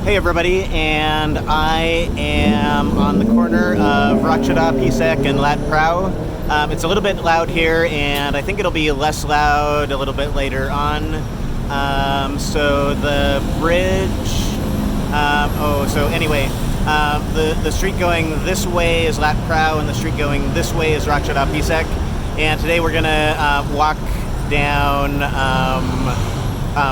Hey everybody, and I am on the corner of Ratchadapisek and Lat Phrao. It's a little bit loud here, and I think it'll be less loud a little bit later on. So the bridge. The street going this way is Lat Phrao, and the street going this way is Ratchadapisek. And today we're gonna walk down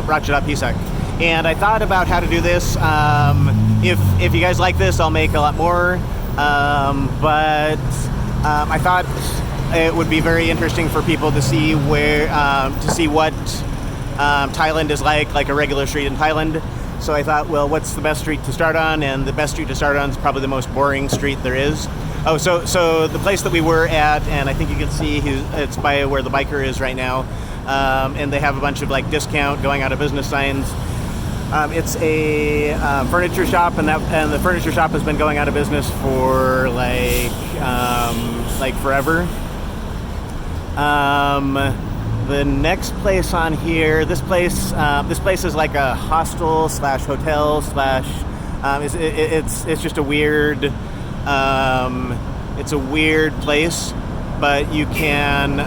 Ratchadapisek. And I thought about how to do this. If you guys like this, I'll make a lot more. But I thought it would be very interesting for people to see what Thailand is like a regular street in Thailand. So I thought, well, what's the best street to start on? And the best street to start on is probably the most boring street there is. Oh, so the place that we were at, and I think you can see it's by where the biker is right now. And they have a bunch of discount, going out of business signs. It's a furniture shop, and the furniture shop has been going out of business for forever. The next place on here, this place is like a hostel / hotel / it's just a weird, it's a weird place, but you can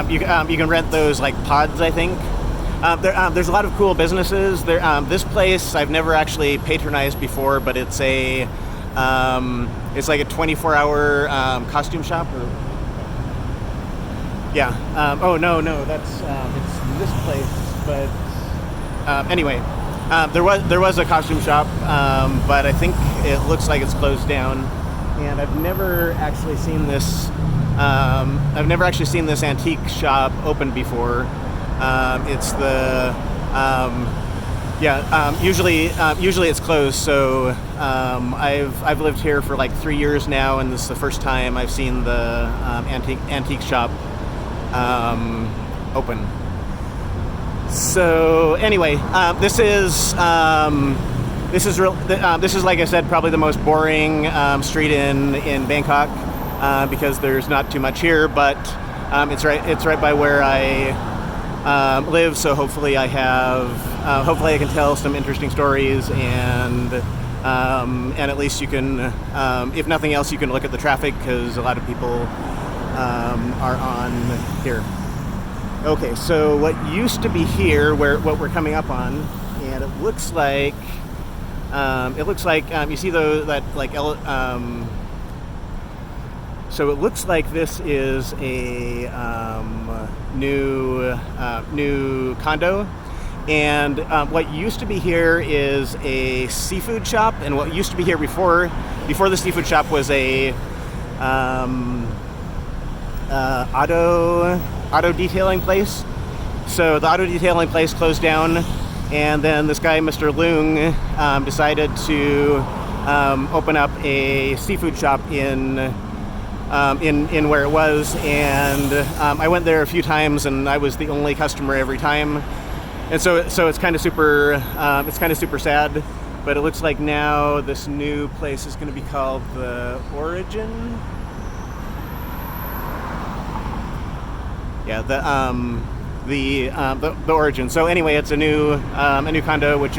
you can rent those pods, I think. There's a lot of cool businesses there. This place I've never actually patronized before, but it's like a 24-hour costume shop. That's it's this place. But anyway, there was a costume shop, but I think it looks like it's closed down. And I've never actually seen this. Antique shop open before. Usually it's closed. So I've lived here for 3 years now, and this is the first time I've seen the antique shop open. So anyway, this is like I said, probably the most boring street in Bangkok, because there's not too much here, but it's right by where I live, so hopefully I can tell some interesting stories, and at least you can, if nothing else, you can look at the traffic, because a lot of people are on here. Okay, so what used to be here, what we're coming up on, and it looks like you see so it looks like this is a new condo, and what used to be here is a seafood shop, and what used to be here before the seafood shop was a auto detailing place. So the auto detailing place closed down, and then this guy, Mr. Leung, decided to open up a seafood shop in where it was, and I went there a few times, and I was the only customer every time, and so it's kind of super sad. But it looks like now this new place is going to be called the Origin. Yeah, the Origin. So anyway, it's a new condo, which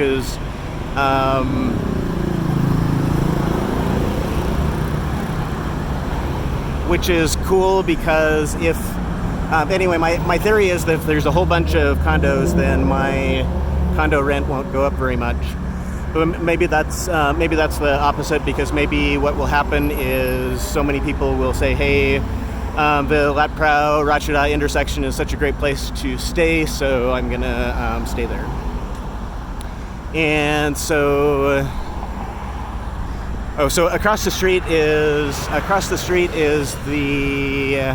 is cool, because my theory is that if there's a whole bunch of condos, then my condo rent won't go up very much. But maybe that's the opposite, because maybe what will happen is so many people will say, hey, the Lat Phrao Ratchada intersection is such a great place to stay, so I'm gonna stay there. And so across the street is the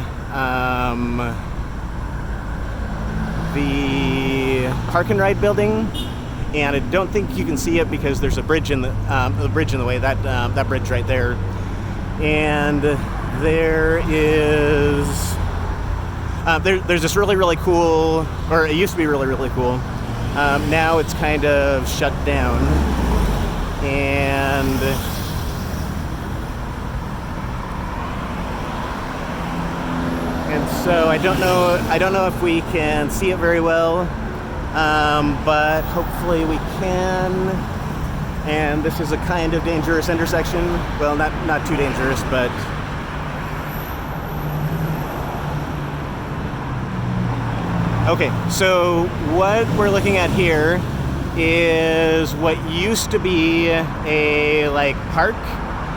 Park and Ride building, and I don't think you can see it because there's a bridge in the way. That bridge right there, and there is there's this really cool, or it used to be really cool. Now it's kind of shut down, and so I don't know if we can see it very well. but hopefully we can. And this is a kind of dangerous intersection. Well, not too dangerous, but okay. So what we're looking at here is what used to be a like park,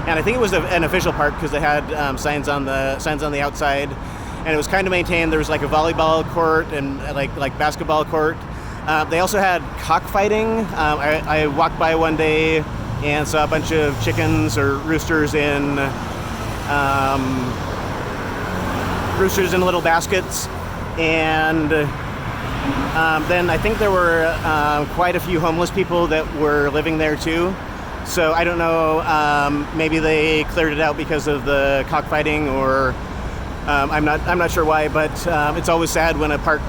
and I think it was an official park because it had signs on the outside, and it was kind of maintained. There was like a volleyball court and like basketball court. They also had cockfighting. I walked by one day and saw a bunch of chickens or roosters in little baskets, and then I think there were quite a few homeless people that were living there too. So I don't know, maybe they cleared it out because of the cockfighting, or I'm not sure why. But it's always sad when a park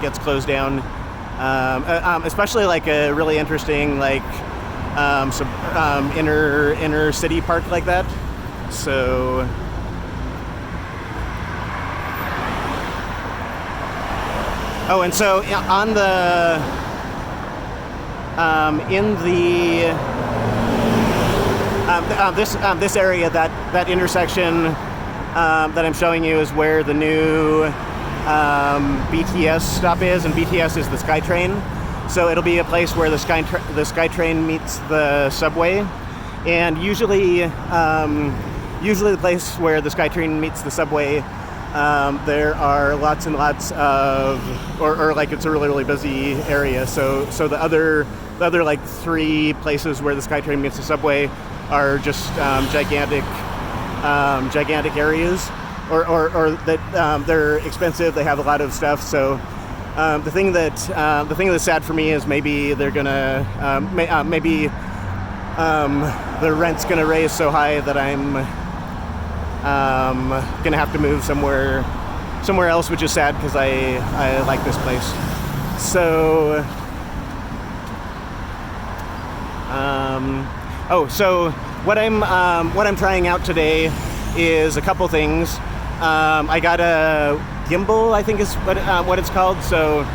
gets closed down, especially like a really interesting like inner city park like that. So. Oh, and so on the in the this area, that intersection that I'm showing you is where the new BTS stop is, and BTS is the SkyTrain. So it'll be a place where the SkyTrain meets the subway, and usually the place where the SkyTrain meets the subway. There are lots and lots of, or like it's a really busy area. So the other like 3 places where the SkyTrain meets the subway are just gigantic areas, or that they're expensive. They have a lot of stuff. So the thing that's sad for me is maybe they're gonna maybe the rent's gonna raise so high that I'm gonna have to move somewhere else, which is sad because I like this place. So so what I'm trying out today is a couple things. I got a gimbal, I think is what it's called. So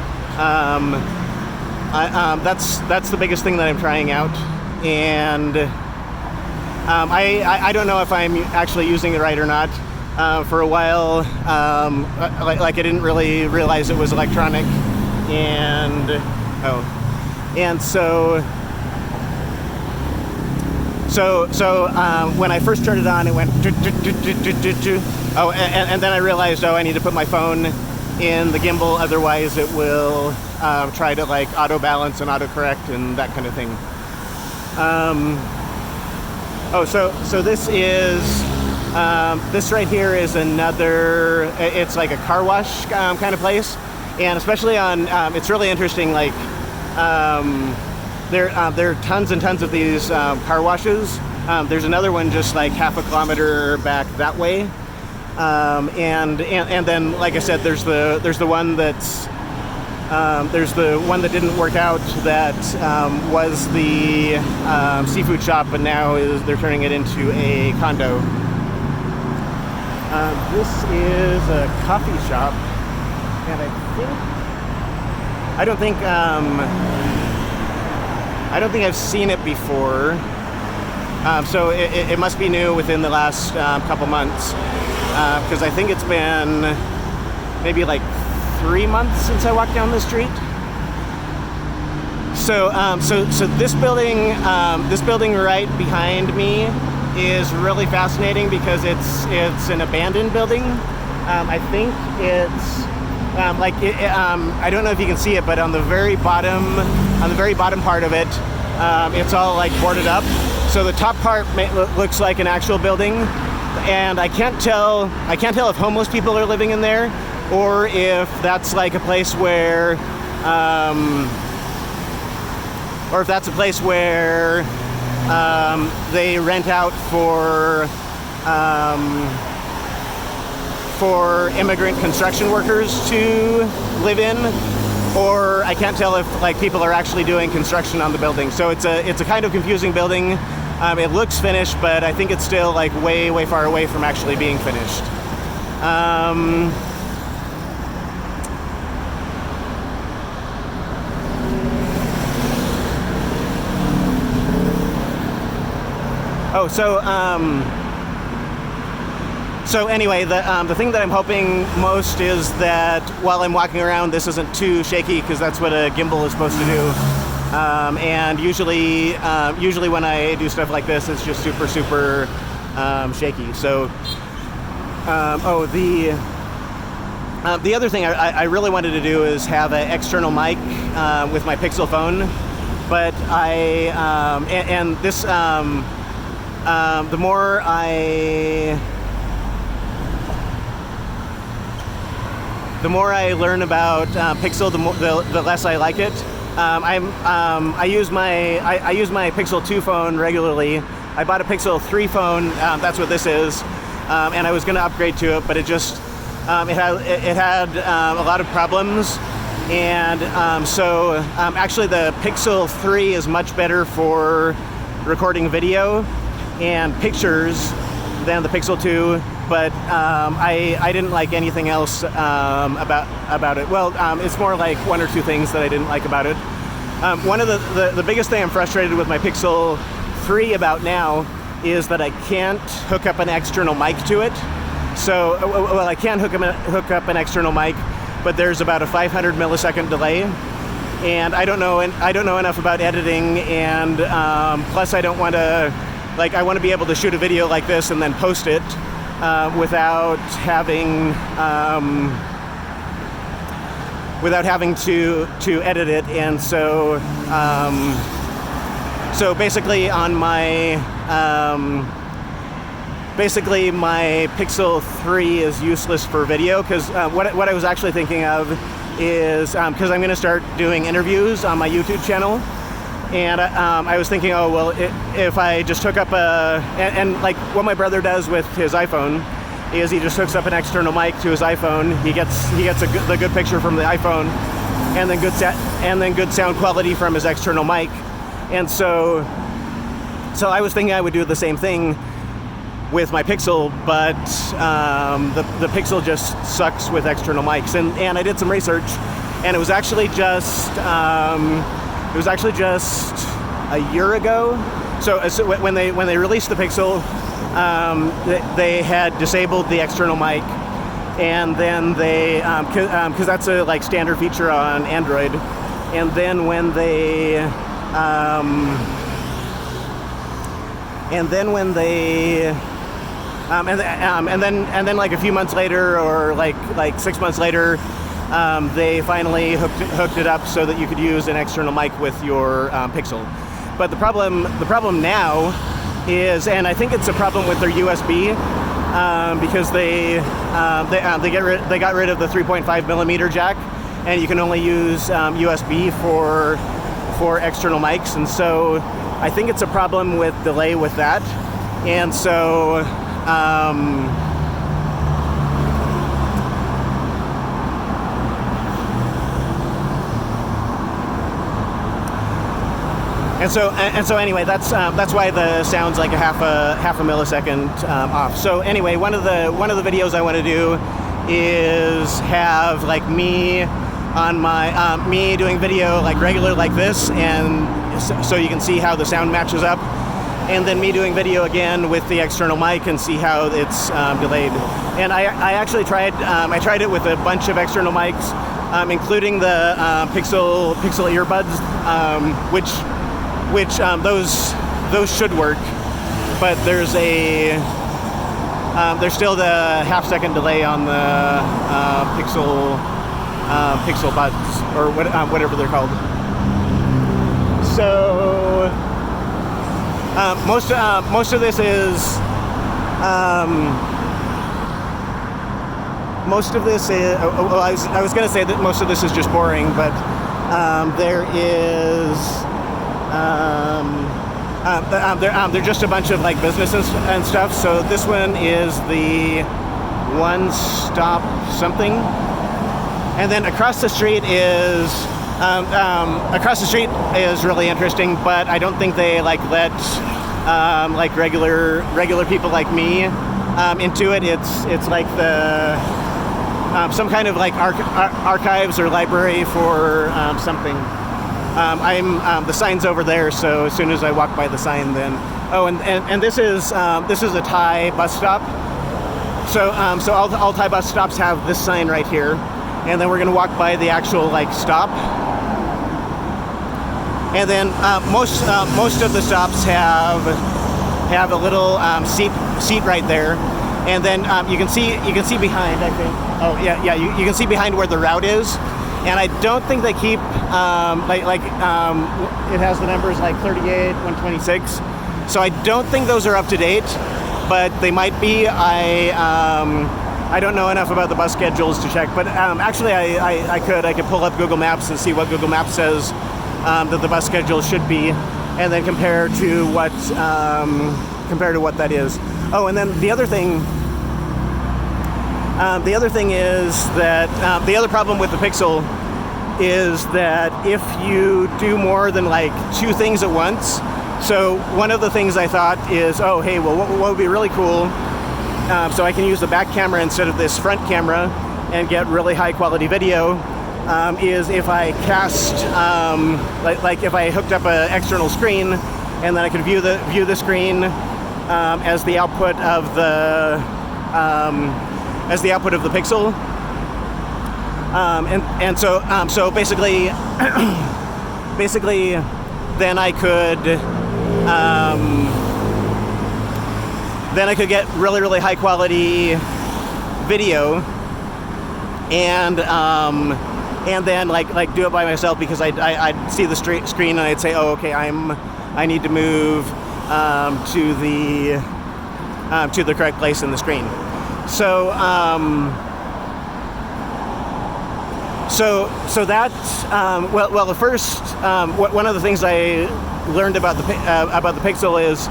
that's the biggest thing that I'm trying out, and I don't know if I'm actually using it right or not. For a while, like I didn't really realize it was electronic, and so when I first turned it on, it went and then I realized, I need to put my phone in the gimbal, otherwise it will try to like auto balance and autocorrect and that kind of thing. So this is this right here is another. It's like a car wash kind of place, and especially on. It's really interesting. Like there are tons and tons of these car washes. There's another one just like half a kilometer back that way, and then like I said, there's the one that's. There's the one that didn't work out that was the seafood shop, but now they're turning it into a condo. This is a coffee shop, and I don't think I've seen it before. So it must be new within the last couple months, because I think it's been maybe like 3 months since I walked down the street. So this building right behind me is really fascinating because it's an abandoned building. I think it's I don't know if you can see it, but on the very bottom part of it, it's all like boarded up. So the top part looks like an actual building, and I can't tell if homeless people are living in there, or if that's like a place where, they rent out for immigrant construction workers to live in, or I can't tell if like people are actually doing construction on the building. So it's a kind of confusing building. It looks finished, but I think it's still like way far away from actually being finished. Oh, so anyway, the thing that I'm hoping most is that while I'm walking around, this isn't too shaky, because that's what a gimbal is supposed to do. And usually when I do stuff like this, it's just super shaky. So, the other thing I really wanted to do is have an external mic with my Pixel phone, but the more I learn about Pixel, the less I like it. I use my Pixel 2 phone regularly. I bought a Pixel 3 phone. That's what this is, and I was going to upgrade to it, but it just it had a lot of problems, and actually the Pixel 3 is much better for recording video and pictures than the Pixel 2. But I didn't like anything else about it. Well, it's more like one or two things that I didn't like about it. One of the biggest thing I'm frustrated with my Pixel 3 about now is that I can't hook up an external mic to it. So, well, I can hook up an external mic, but there's about a 500 millisecond delay, and I don't know enough about editing, and plus I don't want to, like, I want to be able to shoot a video like this and then post it. Without having to edit it, and so basically on my my Pixel 3 is useless for video, because what I was actually thinking of is because I'm going to start doing interviews on my YouTube channel. And I was thinking, oh, well, if I just hook up and like what my brother does with his iPhone is he just hooks up an external mic to his iPhone. He gets the good picture from the iPhone, and then good sound quality from his external mic. And so I was thinking I would do the same thing with my Pixel, but the Pixel just sucks with external mics. And I did some research, and it was actually just a year ago. So when they released the Pixel, they had disabled the external mic, and then they, because that's a like standard feature on Android, and then when they like a few months later, or like 6 months later, they finally hooked it up so that you could use an external mic with your Pixel. But the problem now is, and I think it's a problem with their USB, because they got rid of the 3.5 millimeter jack, and you can only use USB for external mics, and so I think it's a problem with delay with that, and so. And so anyway, that's why the sound's like a half a millisecond off. So anyway, one of the videos I want to do is have like me on my me doing video like regular like this, and so you can see how the sound matches up, and then me doing video again with the external mic and see how it's delayed. And I actually tried it with a bunch of external mics, including the Pixel earbuds, which those should work, but there's still the half-second delay on the Pixel buds, or whatever they're called. So most of this is I was going to say that most of this is just boring, but there is. They're just a bunch of like businesses and stuff. So this one is the One Stop something, and then across the street is really interesting. But I don't think they like let like regular people like me into it. It's like the some kind of like archives or library for something. The sign's over there, so as soon as I walk by the sign, then Oh, and this is a Thai bus stop. So all Thai bus stops have this sign right here, and then we're gonna walk by the actual like stop. And then most of the stops have a little seat right there, and then you can see behind. I think. Oh yeah, you can see behind where the route is, and I don't think they keep it has the numbers like 38, 126. So I don't think those are up to date, but they might be. I don't know enough about the bus schedules to check, but actually I could pull up Google Maps and see what Google Maps says that the bus schedule should be, and then compare to what that is. Oh, and then the other thing is that the other problem with the Pixel is that if you do more than like 2 things at once. So one of the things I thought is, oh hey, well what would be really cool, so I can use the back camera instead of this front camera and get really high quality video, is if I cast, like if I hooked up an external screen, and then I could view the screen as the output of the Pixel, and so basically then I could get really high quality video, and then like do it by myself, because I'd see the screen and I'd say, oh okay, I need to move to the correct place in the screen. So that well the first one of the things I learned about the Pixel is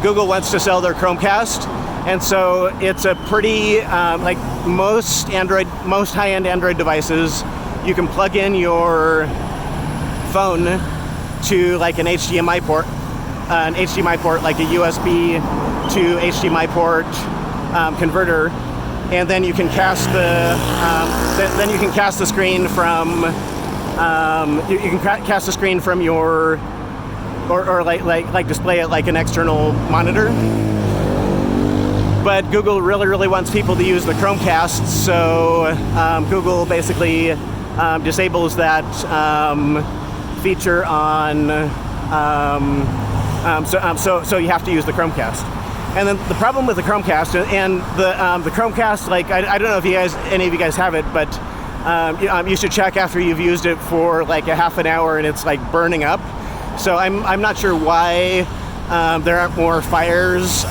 Google wants to sell their Chromecast, and so it's a pretty like most high-end Android devices, you can plug in your phone to like an HDMI port, like a USB to HDMI port converter, and then you can cast the screen from you can cast the screen from your or like display it like an external monitor. But Google really wants people to use the Chromecast, so Google basically disables that feature on. So you have to use the Chromecast. And then the problem with the Chromecast and the Chromecast, like I don't know if any of you guys have it, but you should check after you've used it for like a half an hour and it's like burning up. So I'm not sure why there aren't more fires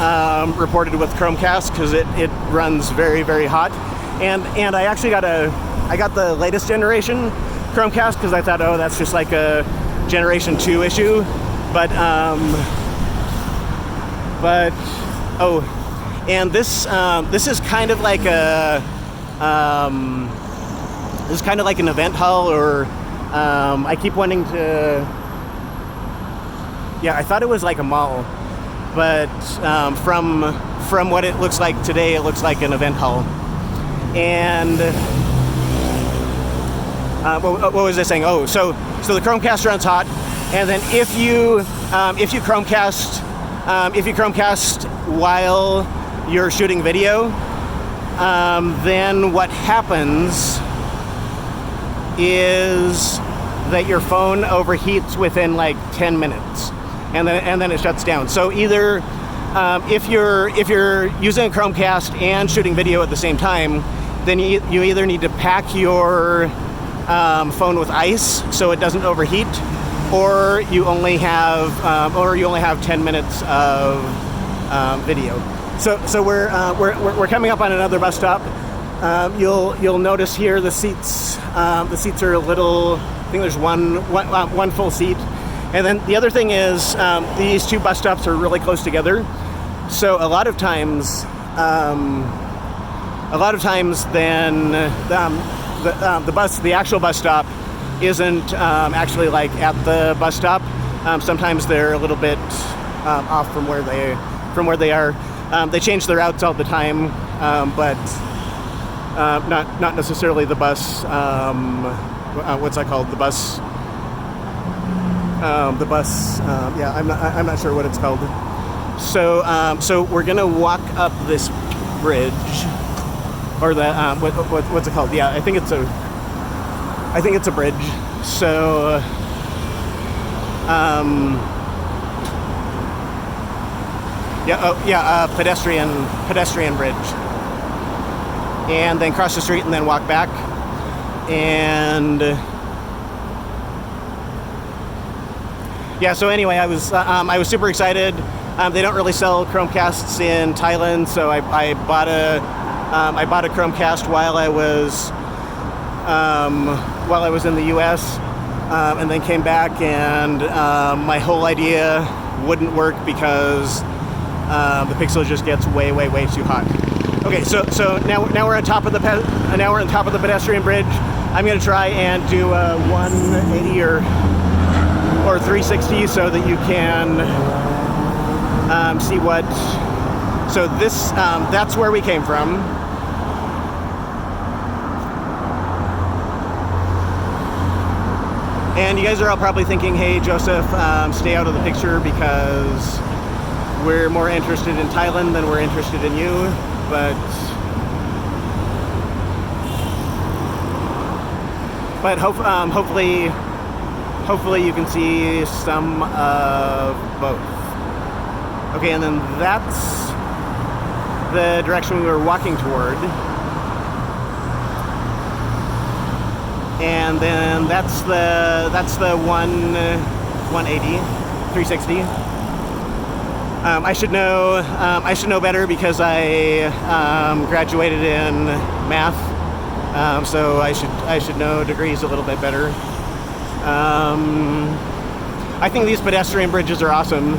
reported with Chromecast, because it runs very hot. And I actually got the latest generation Chromecast, because I thought, oh, that's just like a generation 2 issue, but and this is kind of like an event hall, or I keep wanting to. Yeah, I thought it was like a mall, but from what it looks like today, it looks like an event hall. And what was I saying? Oh, so the Chromecast runs hot, and then if you Chromecast while you're shooting video, then what happens is that your phone overheats within like 10 minutes, and then it shuts down. So either if you're using a Chromecast and shooting video at the same time, then you either need to pack your phone with ice so it doesn't overheat, or you only have 10 minutes of video. So we're coming up on another bus stop. You'll notice here the seats are a little. I think there's one full seat, and then the other thing is these 2 bus stops are really close together. So a lot of times then the actual bus stop isn't actually like at the bus stop. Sometimes they're a little bit off from where they are. They change their routes all the time, but not necessarily the bus. What's that called? The bus. Yeah, I'm not sure what it's called. So we're gonna walk up this bridge, or the what's it called? Yeah, I think it's a bridge. So pedestrian bridge, and then cross the street and then walk back, and yeah. So anyway, I was super excited. They don't really sell Chromecasts in Thailand, so I bought a Chromecast while I was in the U.S. And then came back, and my whole idea wouldn't work because the Pixel just gets way too hot. Okay, so now we're on top of the pedestrian bridge. I'm gonna try and do a 180 or 360 so that you can see what. So this that's where we came from. And you guys are all probably thinking, hey, Joseph, stay out of the picture because we're more interested in Thailand than we're interested in you. But hopefully you can see some of both. Okay, and then that's the direction we were walking toward. And then that's the 180, 360. I should know better because I graduated in math, so I should know degrees a little bit better. I think these pedestrian bridges are awesome,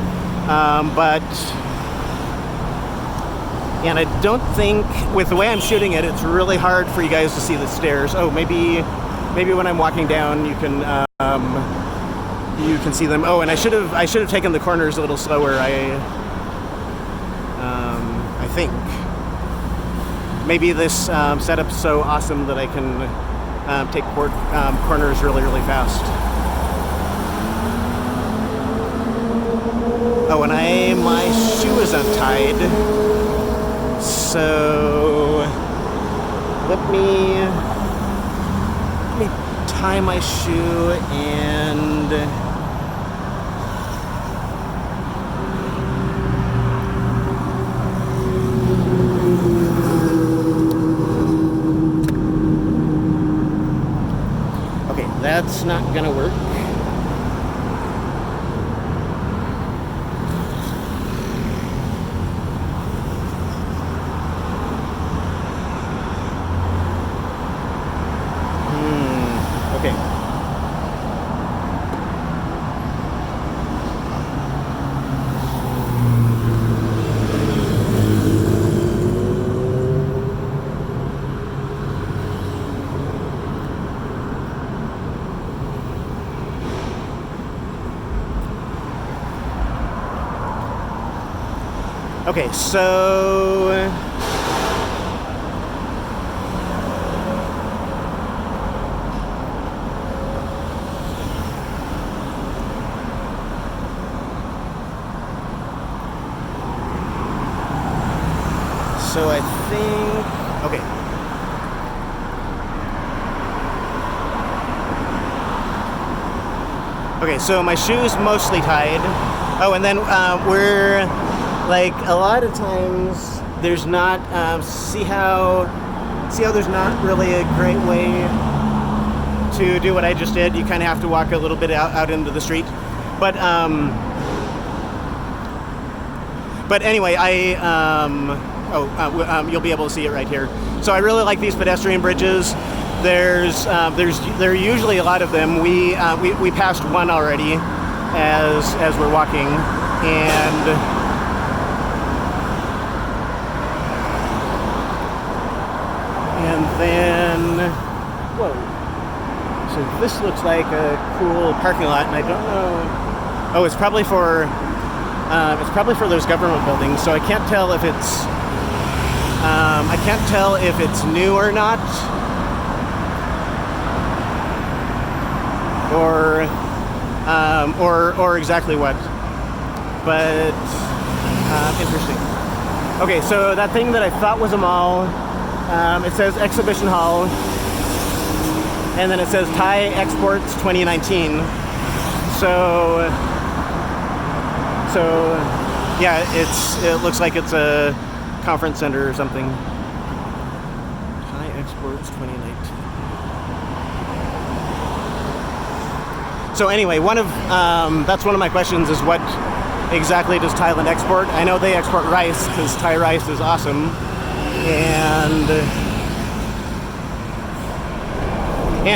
and I don't think with the way I'm shooting it, it's really hard for you guys to see the stairs. Oh, maybe when I'm walking down, you can see them. Oh, and I should have taken the corners a little slower. I think maybe this setup's so awesome that I can take corners really fast. Oh, and my shoe is untied, so let me tie my shoe and okay, that's not gonna work. Okay, so I think okay. Okay, so my shoe's mostly tied. Oh, and then we're like a lot of times there's not see how there's not really a great way to do what I just did. You kind of have to walk a little bit out into the street, but anyway, you'll be able to see it right here. So I really like these pedestrian bridges. There are usually a lot of them. We passed one already as we're walking, and then, whoa. So this looks like a cool parking lot, and I don't know. Oh, it's probably for those government buildings. So I can't tell if it's new or not, or exactly what. But Interesting. Okay, so that thing that I thought was a mall, it says Exhibition Hall, and then it says Thai Exports 2019. So yeah, it looks like it's a conference center or something. Thai Exports 2019. So anyway, that's one of my questions is what exactly does Thailand export? I know they export rice because Thai rice is awesome, and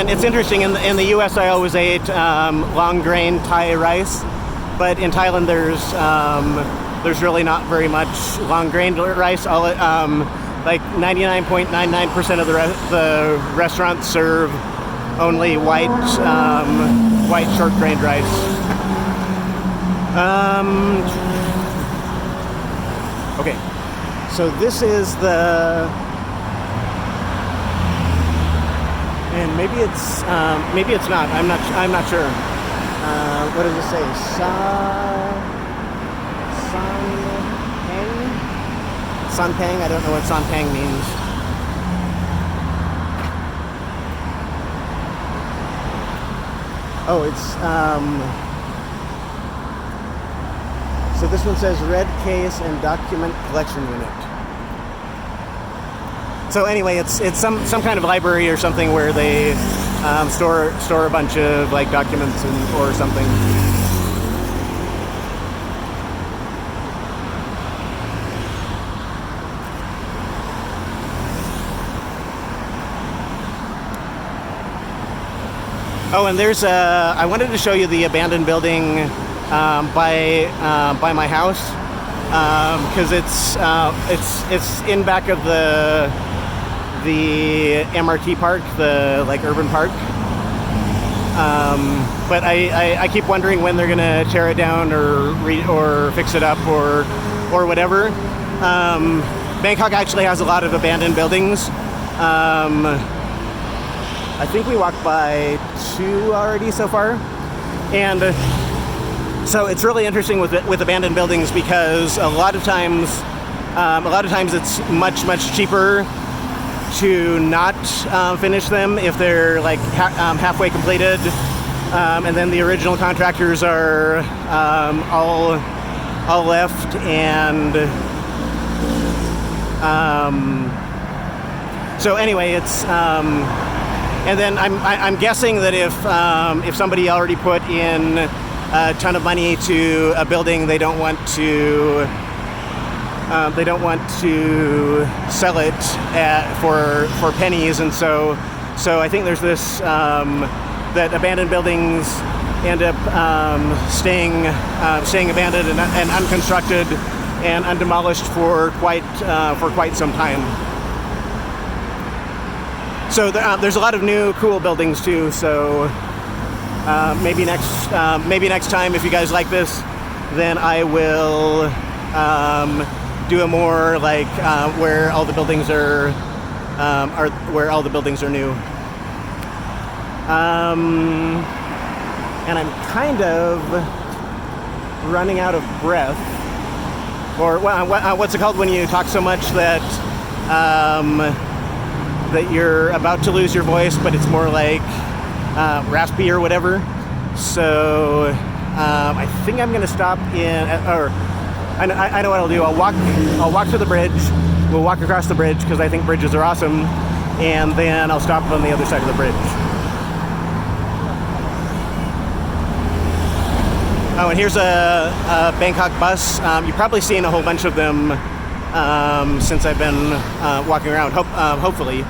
it's interesting. In the U.S., I always ate long grain Thai rice, but in Thailand there's really not very much long grain rice. Like 99.99% of the restaurants serve only white short grained rice. Okay, so this is and maybe it's not. I'm not sure. What does it say? Sanpang? I don't know what Sanpang means. Oh, it's so this one says Red Case and Document Collection Unit. So anyway, it's some kind of library or something where they store a bunch of like documents or something. Oh, and there's I wanted to show you the abandoned building by my house because it's in back of the MRT park, the like urban park. But I keep wondering when they're gonna tear it down or fix it up or whatever. Bangkok actually has a lot of abandoned buildings. I think we walked by 2 already so far, and so it's really interesting with abandoned buildings because a lot of times it's much cheaper to not finish them if they're like halfway completed, and then the original contractors are all left, and so anyway, it's and then I'm guessing that if somebody already put in a ton of money to a building, they don't want to sell it for pennies, and so I think there's this that abandoned buildings end up staying abandoned and unconstructed and undemolished for quite some time. So there's a lot of new cool buildings too. So maybe next time, if you guys like this, then I will do a more like where all the buildings are new. And I'm kind of running out of breath, or what's it called when you talk so much that that you're about to lose your voice, but it's more like raspy or whatever. So I think I'm going to stop I know what I'll do. I'll walk to the bridge. We'll walk across the bridge because I think bridges are awesome, and then I'll stop on the other side of the bridge. Oh, and here's a Bangkok bus. You've probably seen a whole bunch of them since I've been walking around, hopefully.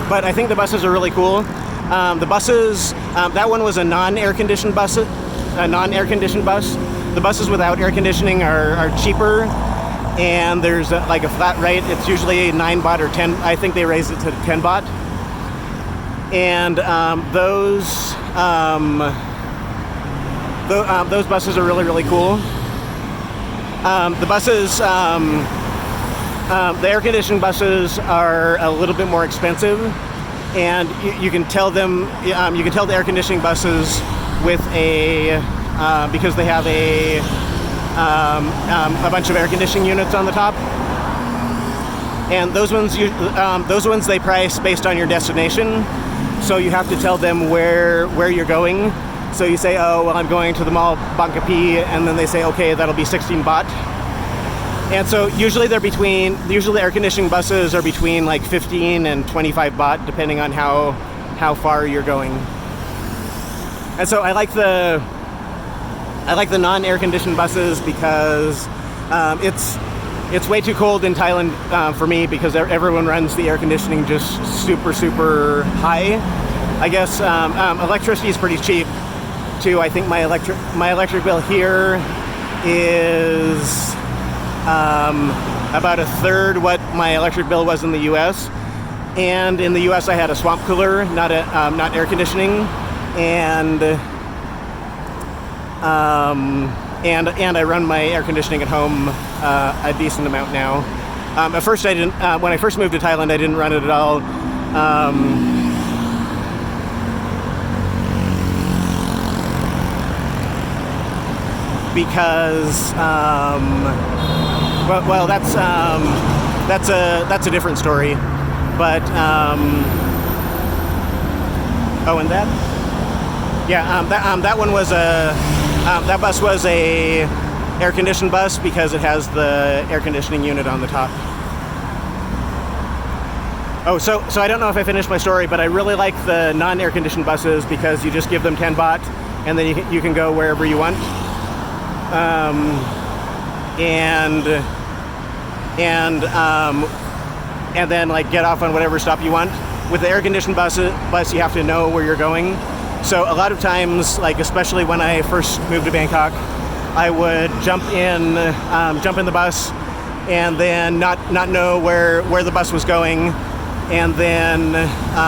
But I think the buses are really cool. The buses, that one was a non-air conditioned bus. The buses without air conditioning are cheaper, and there's like a flat rate. It's usually 9 baht or 10. I think they raised it to 10 baht. And those buses are really cool. The buses, the air-conditioned buses are a little bit more expensive, and you can tell them, you can tell the air conditioning buses with because they have a bunch of air conditioning units on the top, and those ones they price based on your destination. So you have to tell them where you're going. So you say, oh, well, I'm going to the mall Bangkok, and then they say, okay, that'll be 16 baht. And so usually the air conditioning buses are between like 15 and 25 baht, depending on how far you're going. And so I like the non-air conditioned buses because it's way too cold in Thailand for me, because everyone runs the air conditioning just super high. I guess electricity is pretty cheap too. I think my electric bill here is about a third what my electric bill was in the U.S. And in the U.S. I had a swamp cooler, not air conditioning, and I run my air conditioning at home a decent amount now. At first I didn't. When I first moved to Thailand, I didn't run it at all. Because well, that's a different story. But oh, and that, yeah, that one was that bus was a air conditioned bus because it has the air conditioning unit on the top. Oh, so I don't know if I finished my story, but I really like the non-air conditioned buses because you just give them 10 baht and then you can go wherever you want. And then like get off on whatever stop you want. With the air-conditioned bus, you have to know where you're going. So a lot of times, like especially when I first moved to Bangkok, I would jump in the bus, and then not know where the bus was going, and then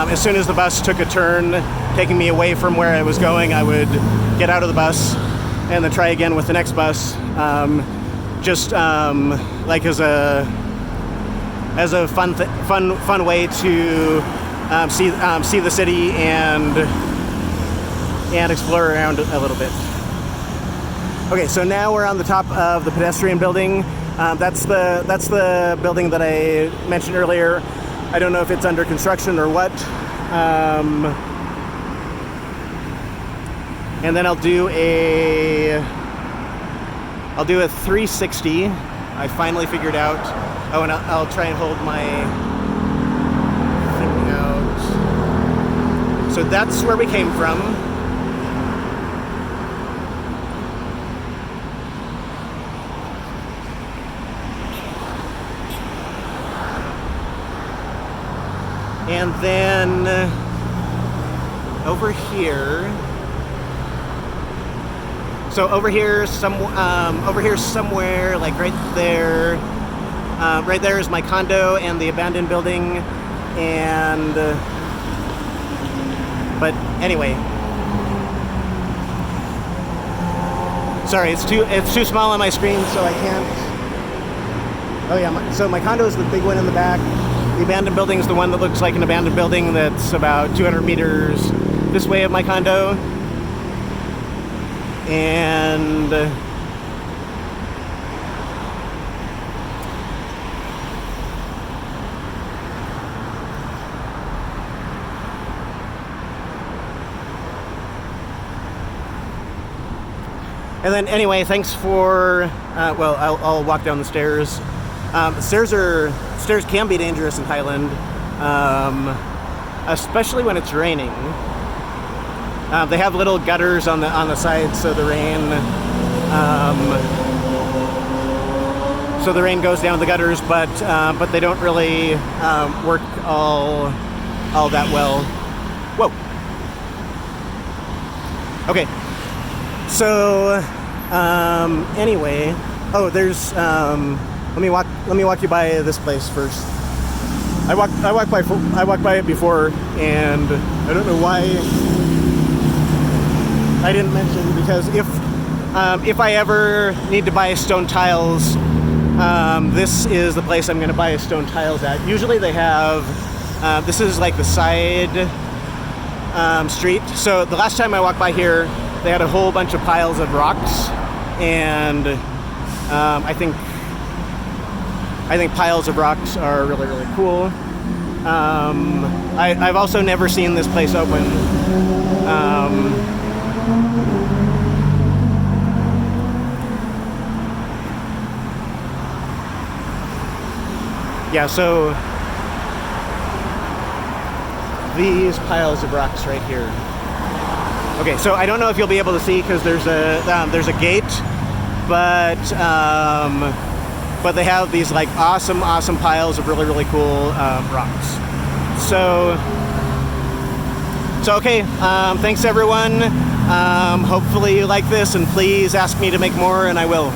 as soon as the bus took a turn, taking me away from where I was going, I would get out of the bus, and then try again with the next bus. Just like as a fun way to see the city and explore around a little bit. Okay, so now we're on the top of the pedestrian building. That's the building that I mentioned earlier. I don't know if it's under construction or what. And then I'll do a 360. I finally figured out. Oh, and I'll try and hold my thing out. So that's where we came from. And then over here. So over here somewhere, like right there. Right there is my condo and the abandoned building, and but anyway, sorry, it's too small on my screen, so I can't. Oh yeah, so my condo is the big one in the back. The abandoned building is the one that looks like an abandoned building that's about 200 meters this way of my condo, and then anyway, thanks for, well, I'll walk down the stairs. Stairs can be dangerous in Thailand, especially when it's raining. They have little gutters on the sides, so the rain goes down the gutters, but they don't really work all that well. Whoa. Okay. So anyway, oh, there's let me walk you by this place first. I walked by it before, and I don't know why I didn't mention, because if I ever need to buy stone tiles, this is the place I'm going to buy stone tiles at. Usually they have This is like the side street. So the last time I walked by here, they had a whole bunch of piles of rocks, and I think piles of rocks are really, really cool. I've also never seen this place open. Yeah, so these piles of rocks right here. Okay, so I don't know if you'll be able to see because there's a gate, but they have these like awesome piles of really, really cool rocks. So okay, thanks everyone. Hopefully you like this, and please ask me to make more, and I will.